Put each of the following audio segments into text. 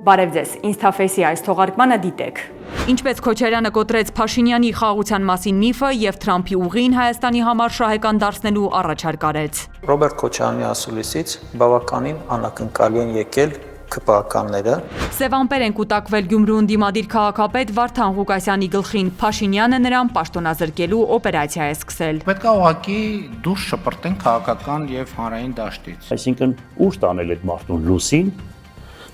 Բարև ձեզ, Instaface-ի այս թողարկմանը դիտեք։ Ինչպես Քոչարյանը կոտրեց Փաշինյանի խաղաղության մասին միֆը եւ Թրամփի ուղին Հայաստանի համար շահեկան դարձնելու առաջարկ արեց։ Ռոբերտ Քոչարյանի ասուլիսից բավականին անակնկալի են եկել ԿՊԱ-ականները։ Սև ամպեր են կուտակվել Գյումրու ընդդիմադիր քաղաքապետ Վարդան Ղուկասյանի գլխին, Փաշինյանը նրան պաշտոնազրկելու օպերացիա է սկսել։ Պետք է ուղղակի դուրս շպրտեն քաղաքական եւ հանրային դաշտից։ Այսինքն ուր տանել այդ մարդուն լուսին,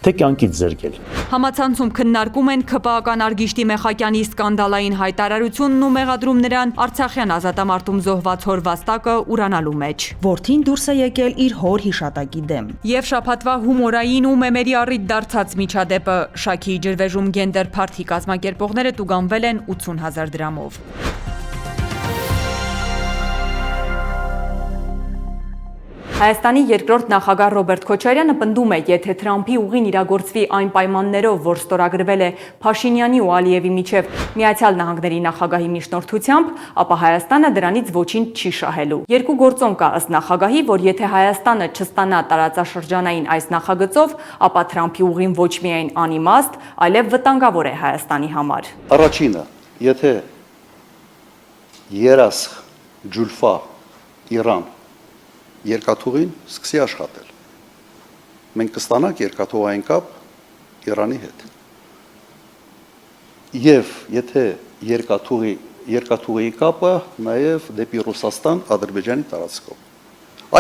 թե կյանքից զրկել։ Համացանցում քննարկում են ԿՊԱ-ական Արգիշտի Մեխակյանի սկանդալային հայտարարությունն ու մեղադրում նրան Արցախյան ազատամարտում զոհված հոր վաստակը ուրանալու մեջ։ Որդին դուրս է եկել իր հոր հիշատակի դեմ։ Եվ շաբաթվա հումորային ու մեմերի առիթ դարձած միջադեպը Շաքիի ջրվեժում գենդեր փարթի կազմակերպողները տուգանվել են 80,000 դրամով։ Հայաստանի երկրորդ նախագահ Ռոբերտ Քոչարյանը պնդում է, եթե Թրամփի ուղին իրագործվի այն պայմաններով, որ ստորագրվել է Փաշինյանի ու Ալիևի միջև Միացյալ Նահանգների նախագահի միջնորդությամբ, ապա Հայաստանը դրանից ոչինչ չի շահելու։ Երկու գործոն կա ըստ նախագահի, որ եթե Հայաստանը չստանա տարածաշրջանային այս նախագծով, ապա Թրամփի ուղին ոչ միայն անիմաստ, այլև վտանգավոր է Հայաստանի համար։ Առաջինը, եթե Երասխ, Ջուլֆա, Իրան երկաթուղին սկսի աշխատել։ Մենք կստանանք երկաթուղային կապ Իրանի հետ։ Եվ եթե երկաթուղի կապը նաև դեպի Ռուսաստան, Ադրբեջանի տարածքով։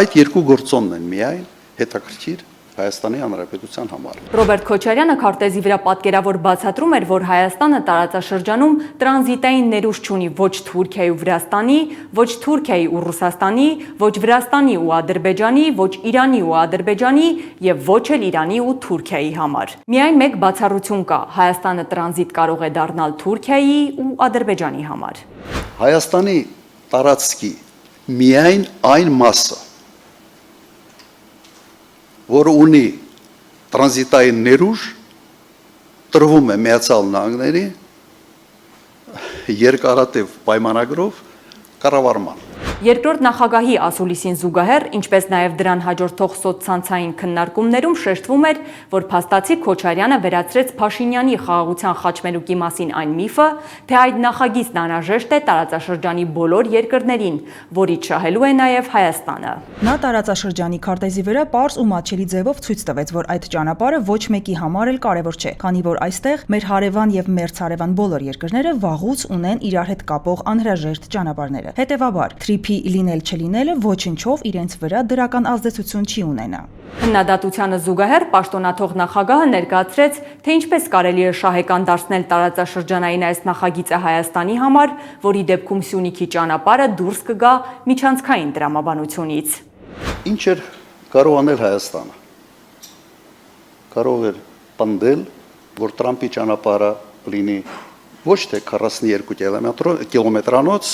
Այդ երկու գործոնն են միայն հետաքրքիր Հայաստանի Հանրապետության համար։ Ռոբերտ Քոչարյանը քարտեզի վրա պատկերավոր բացատրում էր, որ Հայաստանը տարածաշրջանում տրանզիտային ներուժ չունի ոչ Թուրքիայի ու Վրաստանի, ոչ Թուրքիայի ու Ռուսաստանի, ոչ Վրաստանի ու Ադրբեջանի, ոչ Իրանի ու Ադրբեջանի եւ ոչ էլ Իրանի ու Թուրքիայի համար։ Միայն մեկ բացառություն կա. Հայաստանը տրանզիտ կարող է դառնալ Թուրքիայի ու Ադրբեջանի համար։ Հայաստանի տարածքի միայն այն մասը, որը ունի տրանզիտային ներուժ, տրվում է Միացյալ Նահանգների երկարատև պայմանագրով կառավարման։ Երկրորդ նախագահի ասուլիսին զուգահեռ, ինչպես նաև դրան հաջորդող սոցցանցային քննարկումներում շեշտվում էր, որ փաստացի Քոչարյանը վերացրեց Փաշինյանի խաղաղության խաչմերուկի մասին այն միֆը, թե այդ նախագիծն անհրաժեշտ է տարածաշրջանի բոլոր երկրներին, որից շահելու է նաև Հայաստանը։ Նա տարածաշրջանի քարտեզի վրա պարզ ու մատչելի ձևով ցույց տվեց, որ այդ ճանապարհը ոչ մեկի համար էլ կարևոր չէ, քանի որ այստեղ մեր հարևան եւ մերձհարևան բոլոր երկրները վաղուց ունեն իրար հետ կապող անհրաժեշտ ճանապարհները։ Հետևաբար, Թրիփի լինել-չլինելը ոչնչով իրենց վրա դրական ազդեցություն չի ունենա։ Քննադատությանը զուգահեռ պաշտոնաթող նախագահը ներկայացրեց, թե ինչպես կարելի է շահեկան դարձնել տարածաշրջանային այս նախագիծը Հայաստանի համար, որի դեպքում Սյունիքի ճանապարհը դուրս կգա միջանցքային տրամաբանությունից։ Ինչ էր կարող անել Հայաստանը։ Կարող էր պնդել, որ Թրամփի ճանապարհը լինի ոչ թե 42 կիլոմետրանոց,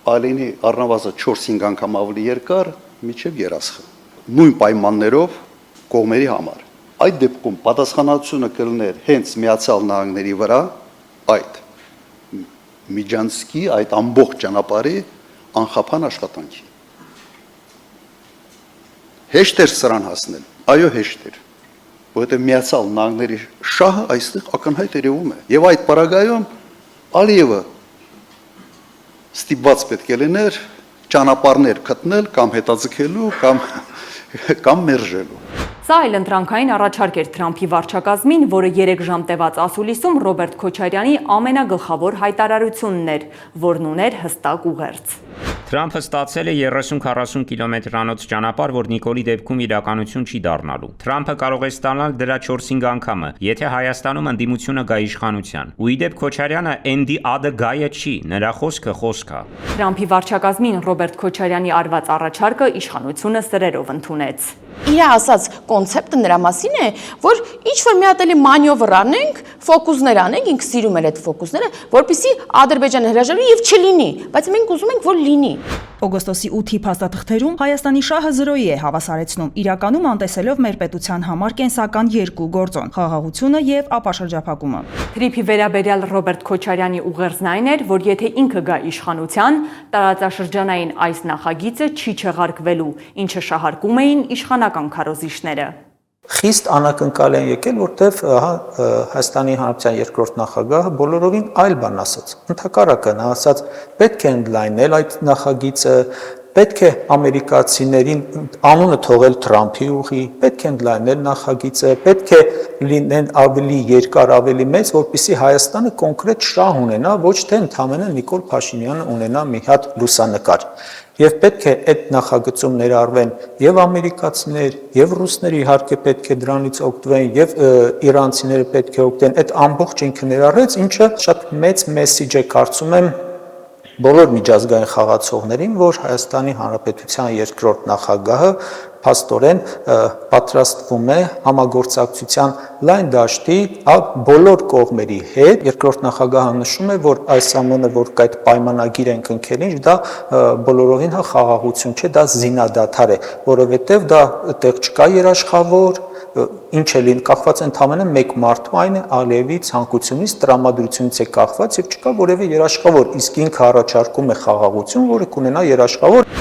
այլինի առնվազն 4-5 անգամ ավելի երկար մինչև Երասխը։ Նույն պայմաններով կողմերի համար։ Այդ դեպքում պատասխանատվությունը կլիներ հենց Միացյալ Նահանգների վրա այդ միջանցքի, այդ ամբողջ ճանապարհի անխափան աշխատանքի։ Հեշտ էր սրան հասնել, այո հեշտ էր, որովհետև Միացյալ Նահանգների շահը այստեղ ակնհայտ երևում է։ Եվ այդ պարագայում Ալիևը ստիպված պետք է լիներ ճանապարհներ գտնել կամ հետաձգելու կամ մերժելու։ Սա այլընտրանքային առաջարկ էր Թրամփի վարչակազմին, որը 3 ժամ տևած ասուլիսում Ռոբերտ Քոչարյանի ամենագլխավոր հայտարարությունն էր, որն ուներ հստակ ուղերձ։ Թրամփը ստացել է 30-40 կիլոմետրանոց ճանապարհ, որ Նիկոլի դեպքում իրականություն չի դառնալու։ Թրամփը կարող է ստանալ դրա 4-5 անգամը, եթե Հայաստանում ընդդիմությունը գա իշխանության։ Ու իդեպ Քոչարյանը էնդի ադը գայը չի, նրա խոսքը խոսք է։ Թրամփի վարչակազմին Ռոբերտ Քոչարյանի արված առաջարկը իշխանությունը սրերով ընդունեց։ Իր ասած կոնցեպտը նրա մասին է, որ ինչ-որ մի հատ էլի մանյովր անենք, ֆոկուսներ անենք, ինքը սիրում էր այդ ֆոկուսները, որպեսզի Ադրբեջանը հրաժարվի եւ չլինի, բայց մենք ուզում ենք, որ լինի։ Օգոստոսի 8-ի փաստաթղթերում Հայաստանի շահը զրոյի է հավասարեցնում, իրականում անտեսելով մեր պետության համար կենսական երկու գործոն՝ խաղաղությունը եւ ապաշրջափակումը։ Թրիփի վերաբերյալ Ռոբերտ Քոչարյանի ուղերձն այն էր, որ եթե ինքը գա իշխանության, տարածաշրջանային այս նախագիծը չի չեղարկվելու, ինչը շահարկում էին իշխանական քարոզիչները։ խիստ անակնկալ են եկել, որտեվ Հայաստանի Հանրապետության երկրորդ նախագահը բոլորովին այլ բան ասաց։ Ընդհակառակը նա ասաց, պետք է ընդլայնել այդ նախագիծը, պետք է ամերիկացիներին անունը թողել Թրամփի ուղի, պետք է ընդլայնել նախագիծը, պետք է լինեն ավելի երկար, ավելի մեծ, որպեսզի Հայաստանը կոնկրետ շահ ունենա, ոչ թե ընդհանրապես Նիկոլ Փաշինյանը ունենա մի հատ լուսանկար։ Եվ պետք է այդ նախագծում ներառվեն եւ ամերիկացիներ, եւ ռուսներ իհարկե պետք է դրանից օգտվեն, եւ իրանցիները պետք է օգտեն։ Այդ ամբողջ ինքը ներառեց, ինչը շատ մեծ մեսիջ է, կարծում եմ, բոլոր միջազգային խաղացողներին, որ Հայաստանի Հանրապետության երկրորդ նախագահը փաստորեն պատրաստվում է համագործակցության լայն դաշտի բոլոր կողմերի հետ։ Երկրորդ նախագահը նշում է, որ այս ամենը, որ այդ պայմանագիր են կնքել, ինչ դա բոլորովին խաղաղություն չէ, դա զինադադար է, որովհետև դա այդտեղ չկա երաշխավոր, ինչ է լինի, կախված ընդհանրապես մեկ մարդու, այն է Ալիևի ցանկությունից, տրամադրությունից է կախված եւ չկա որևէ երաշխավոր, իսկ ինքը առաջարկում է խաղաղություն, որը կունենա երաշխավոր։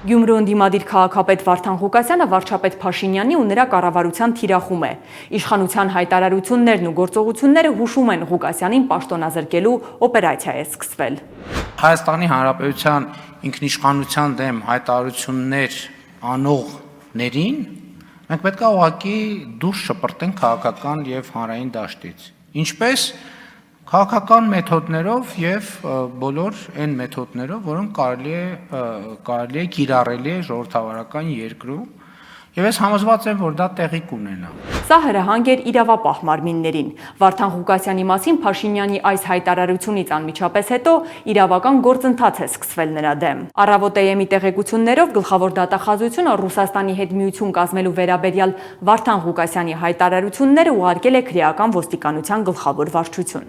Գյումրու ընդդիմադիր քաղաքապետ Վարդան Ղուկասյանը վարչապետ Փաշինյանի ու նրա կառավարության թիրախում է։ Իշխանության հայտարարություններն ու գործողությունները հուշում են Ղուկասյանին պաշտոնազրկելու օպերացիա է սկսվել։ Հայաստանի Հանրապետության ինքնիշխանության դեմ հայտարարություններ անողներին մենք պետք է ուղղակի դուրս շպրտենք քաղաքական եւ հանրային դաշտից։ Ինչպես քաղաքական մեթոդներով եւ բոլոր այն մեթոդներով, որոնք կարելի է կիրառելի է ժողովրդավարական երկրում, եւ ես համոզված եմ, որ դա տեղի կունենա։ Սա հրահանգ էր իրավապահ մարմիններին։ Վարդան Ղուկասյանի մասին Փաշինյանի այս հայտարարությունից անմիջապես հետո իրավական գործընթաց է սկսվել նրա դեմ։ Առավոտ-ԵՄ-ի տեղեկություններով գլխավոր դատախազությունը Ռուսաստանի հետ միություն կազմելու վերաբերյալ Վարդան Ղուկասյանի հայտարարությունները ուղարկել է քրեական ոստիկանության գլխավոր վարչություն։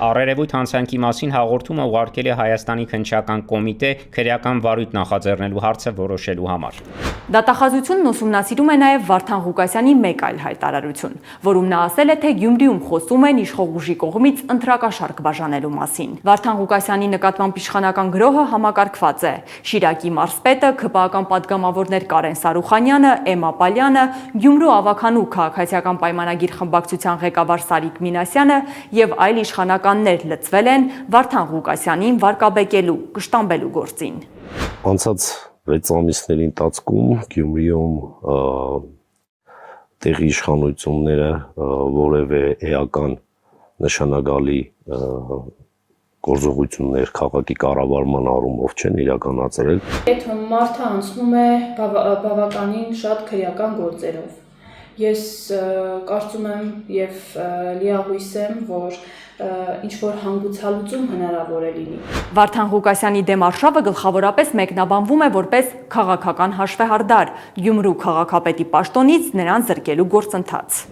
Առերևույթ հանցանքի մասին հաղորդումը ուղարկել է Հայաստանի քննչական կոմիտե քրեական վարույթ նախաձեռնելու հարցը որոշելու համար։ Դատախազությունն ուսումնասիրում է նաև Վարդան Ղուկասյանի մեկ այլ հայտարարություն, որում նա ասել է, թե Գյումրիում խոսում են իշխող ուժի կողմից ընտրակաշարք բաժանելու մասին։ Վարդան Ղուկասյանի նկատմամբ իշխանական գրոհը համակարգված է։ Շիրակի մարզպետը, ՔՊԱ-ական պատգամավորներ Կարեն Սարուխանյանը, Էմմա Պալյանը, Գյումրու ավականու քաղաքացիական պայմանագիր խմբակցության ղեկավար Սարիկ Մինասյանը եւ այլ իշխանականներ լծվել են Վարդան Ղուկասյանին վարկաբեկելու, կշտամբելու գործին։ Անցած 6 ամիսների ընթացքում Գյումրիում տեղի իշխանությունները որևէ էական նշանակալի գործողություններ քաղաքի կառավարման առումով չեն իրականացրել։ Այդ մարդը անցնում է բավականին շատ քրեական գործերով։ Ես կարծում եմ եւ լիահույս եմ, որ ինչ-որ հանգուցալուծում հնարավոր է լինի։ Վարդան Ղուկասյանի դեմ արշավը գլխավորապես մեկնաբանվում է որպես քաղաքական հաշվեհարդար, Գյումրու քաղաքապետի պաշտոնից նրան զրկելու գործընթաց։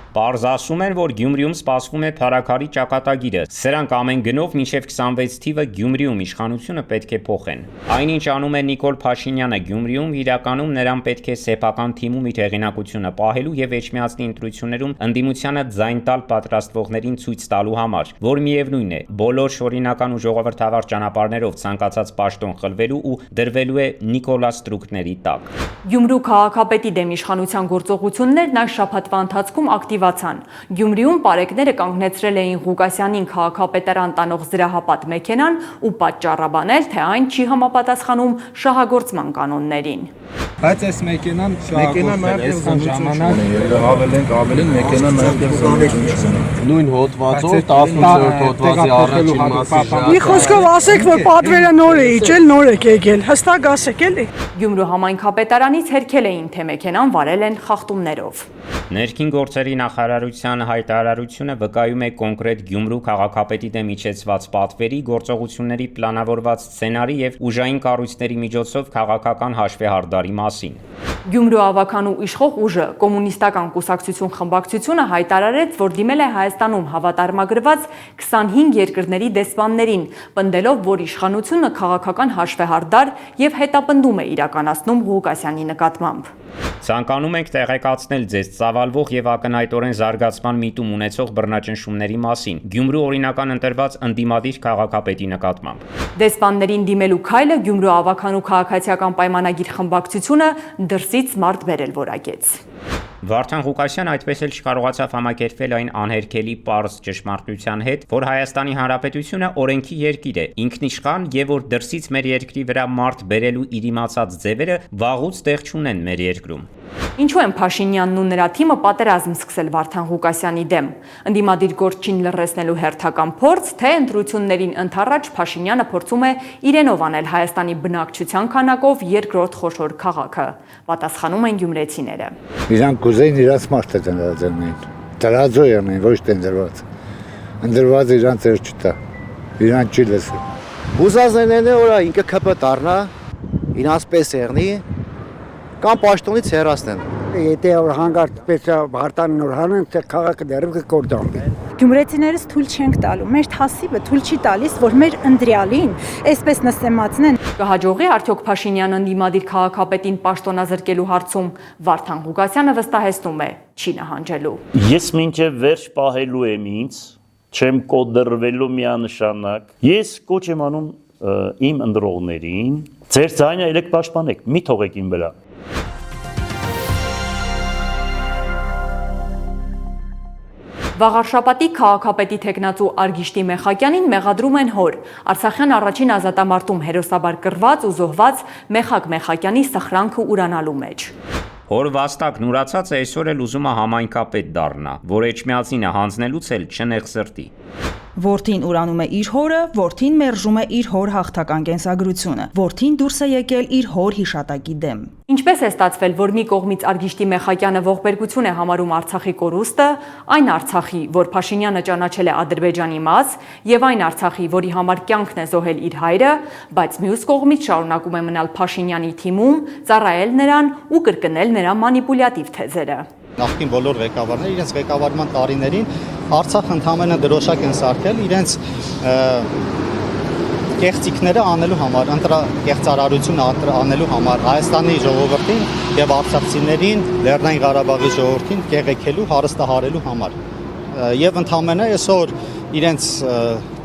Պարզ ասում են, որ Գյումրիում սպասվում է փառաքարի ճակատագիրը։ Սրանք ամեն գնով մինչև 26 թիվը Գյումրիում իշխանությունը պետք է փոխեն։ Այնինչ անում է Նիկոլ Փաշինյանը Գյումրիում, իրականում նրան պետք է սեփական թիմում իր հեղինակությունը պահելու եւ Էջմիածնի ընտրություններում ընդդիմությանը ձայն տալ պատրաստվողներին ցույց տալու համար, որ միևնույն է, բոլոր շորինական ու ժողովրդավար ճանապարհներով ցանկացած պաշտոն խլվելու ու դրվելու է Նիկոլա ստրուկների տակ։ Գյումրու քաղաքապետի դեմ իշխանության գործողություններն այս շաբաթվա ընթացքում ակտիվացան։ Գյումրիում պարեկները կանգնեցրել էին Ղուկասյանին քաղաքապետարան տանող զրահապատ մեքենան ու պատճառաբանել, թե այն չի համապատասխանում շահագործման կանոններին։ Բայց այս մեքենան շահագործել ժամանակ ավելին մեքենան նաև նույն հոդվածով 18-րդ հոդվածի առաջին մասի։ Մի խոսքով ասեք, որ պատվերը նոր է իջել, նոր եք եկել, հստակ ասեք էլի։ Գյումրու համայնքապետարանից հերքել էին, թե մեքենան վարել են խախտումներով։ Ներքին գործերի նախարարության հայտարարությունը վկայում է կոնկրետ Գյումրու քաղաքապետի դեմ իջեցված պատվերի, գործողությունների պլանավորված սցենարի եւ ուժային կառույցների միջոցով քաղաքական հաշվեհարդարի մասին։ Գյումրու ավականու իշխող ուժը կոմունիստական կուսակցություն խմբակցությունը հայտարարեց, որ դիմել է Հայաստանում հավատարմագրված 25 երկրների դեսպաններին, պնդելով, որ իշխանությունը քաղաքական հաշվեհարդար եւ հետապնդում է իրականացնում Ղուկասյանի նկատմամբ։ Ցանկանում ենք տեղեկացնել ձեզ ծավալվող եւ ակնհայտորեն զարգացման միտում ունեցող բռնաճնշումների մասին Գյումրու օրինական ընտրված ընդդիմադիր քաղաքապետի նկատմամբ։ Դեսպաններին դիմելու քայլը Գյումրու ավականու քաղաքացիական պայմանագիր խմբակցությունը դրսից մարդ բերել որակեց։ Վարդան Ղուկասյանը այդպես էլ չկարողացավ համակերպվել այն անհերքելի պարզ ճշմարտության հետ, որ Հայաստանի Հանրապետությունը օրենքի երկիր է, ինքնիշխան եւ որ դրսից մեր երկրի վրա մարդ բերելու իր իմացած ձևերը վաղուց տեղ չունեն մեր երկրում։ Ինչու են Փաշինյանն ու նրա թիմը պատերազմ սկսել Վարդան Ղուկասյանի դեմ։ Ընդդիմադիր գործչին լռեցնելու հերթական փորձ, թե ընտրություններին ընդառաջ Փաշինյանը փորձում է իրենով անել Հայաստանի բնակչության քանակով երկրորդ խոշոր քաղաքը։ Պատասխանում են գյումրեցիները։ Իրանք կուզեին իրաց մարդը դնեն, դրածո եղնեն, ոչ թե ընդրված։ Ընդրված իրանք ծեր չտա, իրանք չի լսի։ Ուզազենեն է որա ինքը քպը դառնա, իրանց պես եղնի, կամ պաշտոնից հեռացնեն։ Եթե որ հանգարտ պես Վարդան նոր հանեն, թե քաղաքը դեռ կկորտանվի։ Գյումրեցիներս թույլ չենք տալու, մեր թասիբը թույլ չի տալիս, որ մեր ընդրյալին այսպես նսեմացնեն։ Կհաջողի արդյոք Փաշինյանը ընդդիմադիր քաղաքապետին պաշտոնազրկելու հարցում Վարդան Ղուկասյանը վստահեցնում է չի նահանջելու։ Ես մինչև վերջ պահելու եմ ինձ, չեմ կոդրվելու միանշանակ։ Ես կոչ եմ անում իմ ընտրողներին, ձեր ձայնը ելեք պաշտպանեք, մի թողեք իմ վրա։ Վաղարշապատի քաղաքապետի թեկնածու Արգիշտի Մեխակյանին մեղադրում են հոր։ Արցախյան առաջին ազատամարտում հերոսաբար կռված ու զոհված Մեխակ Մեխակյանի սխրանքը ուրանալու մեջ։ Հոր Վաստակն ուրացած է այսօր էլ ուզում է համայնքապետ դառնա, որ Էջմիածինը հանձնելուց էլ չնեղ սրտի։ Որդին ուրանում է իր հորը, որդին մերժում է իր հոր հաղթական կենսագրությունը, որդին դուրս է եկել իր հոր հիշատակի դեմ։ Ինչպես է ստացվել, որ մի կողմից Արգիշտի Մեխակյանը ողբերգություն է համարում Արցախի կորուստը, այն Արցախի, որ Փաշինյանը ճանաչել է Ադրբեջանի մաս, եւ այն Արցախի, որի համար կյանքն է զոհել իր հայրը, բայց մյուս կողմից շարունակում է մնալ Փաշինյանի թիմում, ծառայել նրան ու կրկնել նրա մանիպուլյատիվ թեզերը։ Նախկին բոլոր ղեկավարները իրենց ղեկավարման տարիներին Արցախ ընդհանրապես դրոշակ են սարքել իրենց կեղծիքները անելու համար, կեղծարարություն անելու համար Հայաստանի ժողովրդին եւ արցախցիներին, Լեռնային Ղարաբաղի ժողովրդին կեղեքելու, հարստահարելու համար։ Եվ ընդհանրապես այսօր իրենց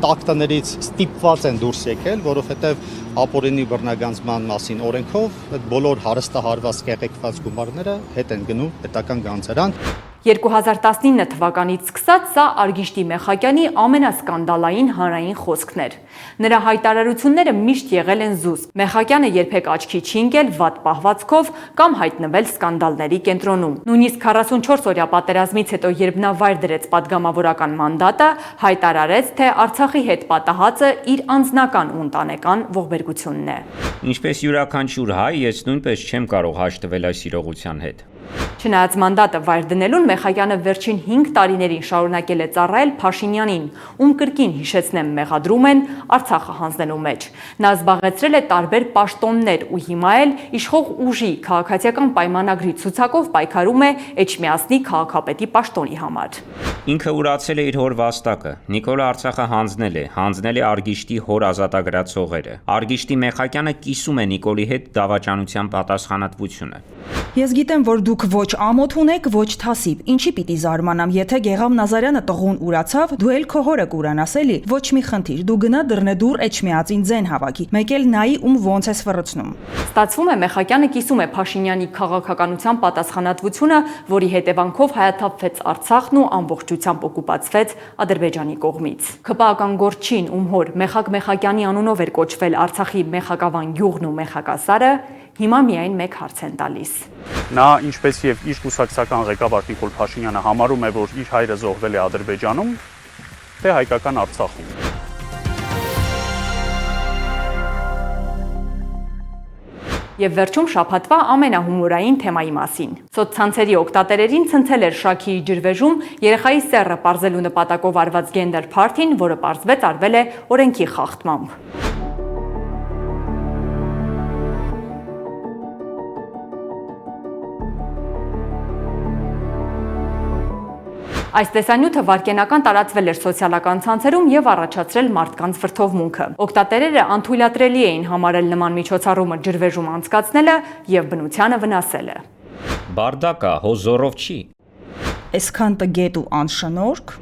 տակտներից ստիպված են դուրս եկել, որովհետեւ ապօրինի բռնագանձման մասին օրենքով այդ բոլոր հարստահարված կեղեքված գումարները հետ են գնում պետական գանձարան։ 2019 թվականից սկսած սա Արգիշտի Մեխակյանի ամենասկանդալային հանրային խոսքն էր։ Նրա հայտարարությունները միշտ եղել են զուսպ։ Մեխակյանը երբեք աչքի չի ընկել վատ պահվածքով կամ հայտնվել սկանդալների կենտրոնում։ Նույնիսկ 44-օրյա պատերազմից հետո, երբ նա վայր դրեց падգամավորական մանդատը, հայտարարեց, թե Արցախի հետ պատահածը իր անձնական ու ընտանեկան ողբերգությունն է։ Ինչպես յուրաքանչյուր հայ, ես նույնպես չեմ կարող հաշտվել այս իրողության հետ։ Չնայած մանդատը վայր դնելուն Մեխակյանը վերջին 5 տարիներին շարունակել է ծառայել Փաշինյանին, ում կրկին հիշեցնեմ մեղադրում են Արցախը հանձնելու մեջ։ Նա զբաղեցրել է տարբեր պաշտոններ ու հիմա էլ իշխող ուժի քաղաքացիական պայմանագրի ցուցակով պայքարում է Էջմիածնի քաղաքապետի պաշտոնի համար։ Ինքը ուրացել է իր հոր Վաստակը։ Նիկոլը Արցախը հանձնել է Արգիշտի հոր ազատագրացողերը։ Արգիշտի Մեխակյանը կիսում է Նիկոլի հետ դավաճանության պատասխանատվությունը։ Ես գիտեմ, որ դուք ոչ ամոթ ունեք, ոչ թասիբ։ Ինչի պիտի զարմանամ, եթե Գեգամ Նազարյանը տղուն ուրացավ, դու էլ քո հորը կուրանաս էլի։ Ոչ մի խնդիր, դու գնա դռնեդուր Էջմիածին ձեն հավաքի։ Մեկ էլ նայի ում ոնց ես ֆռցնում։ Ստացվում է Մեխակյանը կիսում է Փաշինյանի քաղաքականության պատասխանատվությունը, որի հետևանքով հայաթափվեց Արցախն ու ամբողջությամբ օկուպացվեց Ադրբեջանի կողմից։ ՔՊԱ-ական գործչին, ում հոր Մեխակ Մեխակյանի անունով էր կոչվել Արցախի Մեխակավան գյուղն ու Մեխակասարը, հիմա միայն մեկ հարց են տալիս։ Նա, ինչպես եւ իր կուսակցական ղեկավար Նիկոլ Փաշինյանը համարում է, որ իր հայրը զոհվել է Ադրբեջանում, թե հայկական Արցախում։ Եվ վերջում շաբաթվա ամենահումորային թեմայի մասին։ Սոցցանցերի օգտատերերին ցնցել էր Շաքիի ջրվեժում երեխայի սեռը պարզելու նպատակով արված գենդեր փարթին, որը պարզվեց արվել է օրենքի խախտմամբ։ Այս տեսանյութը վայրկենական տարածվել էր սոցիալական ցանցերում եւ առաջացրել մարդկանց վրդովմունքը։ Օգտատերերը անթույլատրելի էին համարել նման միջոցառումը ջրվեժում անցկացնելը եւ բնությանը վնասելը։ Բարդակա հոզորով չի։ Այսքան տգետ ու անշնորհք։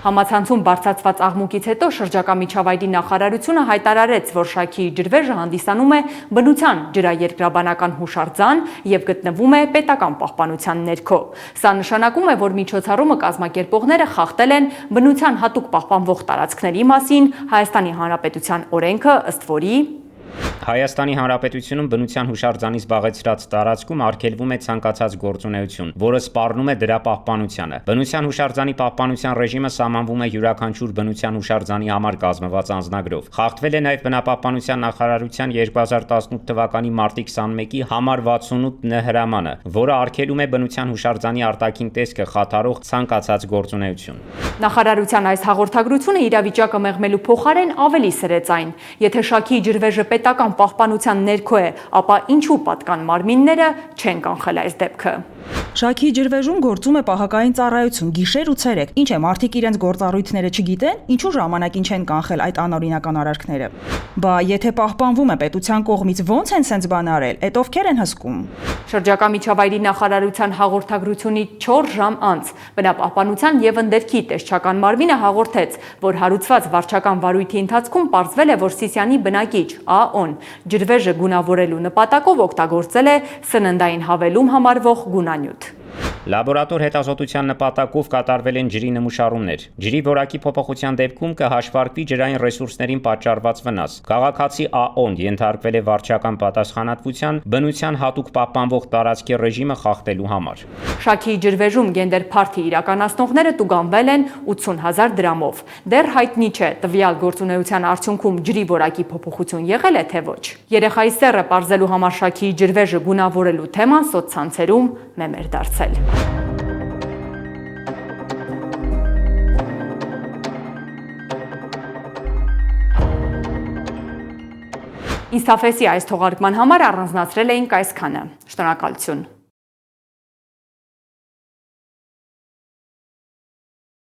Համացանցում բարձրացված աղմուկից հետո շրջակա միջավայրի նախարարությունը հայտարարեց, որ Շաքիի ջրվեժը հանդիսանում է բնության ջրաերկրաբանական հուշարձան եւ գտնվում է պետական պահպանության ներքո։ Սա նշանակում է, որ միջոցառումը կազմակերպողները խախտել են բնության հատուկ պահպանվող տարածքների մասին Հայաստանի Հանրապետության օրենքը, ըստ որի Հայաստանի Հանրապետությունում բնության հուշարձանի զբաղեցրած տարածքում արգելվում է ցանկացած գործունեություն, որը սպառնում է դրա պահպանությանը։ Բնության հուշարձանի պահպանության ռեժիմը սահմանվում է յուրաքանչյուր բնության հուշարձանի համար կազմված անձնագրով։ Խախտվել է նաև բնապահպանության նախարարության 2018 թվականի մարտի 21-ի համար 68 հրամանը, որը արգելում է բնության հուշարձանի արտաքին տեսքը խաթարող ցանկացած գործունեություն։ Նախարարության այս հաղորդագրությունը իրավիճակը մեղմելու փոխարեն ավելի սրեց այն։ Եթե Շաքիի ջրվեժը պետական պահպանության ներքո է, ապա ինչու պատկան մարմինները չեն կանխել այս դեպքը։ Շաքիի ջրվեժում գործում է պահակային ծառայություն գիշեր ու ցերեկ։ Ինչ է, մարդիկ իրենց գործառույթները չգիտեն, ինչու ժամանակին չեն կանխել այդ անօրինական արարքները։ Բա եթե պահպանվում է պետության կողմից, ո՞նց են սենց բան արել, այդ ովքեր են հսկում։ Շրջակա միջավայրի նախարարության հաղորդագրությունից 4 ժամ անց բնապահպանության եւ ընդերքի տեսչական մարմինը հաղորդեց, որ հարուցված վարչական վարույթի ընթացքում պարզվել է, որ Սիսիանի բնակիչ ԱՕ-ն ջրվեժը գունավորելու նպատակով օգտագործել է սննդային հավելում համարվող գունանյութ։ Լաբորատոր հետազոտության նպատակով կատարվել են ջրի նմուշառումներ։ Ջրի որակի փոփոխության դեպքում կհաշվարկվի ջրային ռեսուրսներին պատճառված վնաս։ Քաղաքացի ԱՕ-ն ենթարկվել է վարչական պատասխանատվության բնության հատուկ պահպանվող տարածքի ռեժիմը խախտելու համար։ Շաքիի ջրվեժում գենդեր փարթի իրականացնողները տուգանվել են 80,000 դրամով։ Դեռ հայտնի չէ, տվյալ գործունեության արդյունքում ջրի որակի փոփոխություն եղել է թե ոչ։ Երեխայի սեռը պարզելու համար Շաքիի ջրվեժը գունավորելու թեման սոցցանցերում մեմ էր դարձել։ Ինստաֆեսի այս թողարկման համար առանձնացրել էինք այսքանը։ Շնորհակալություն։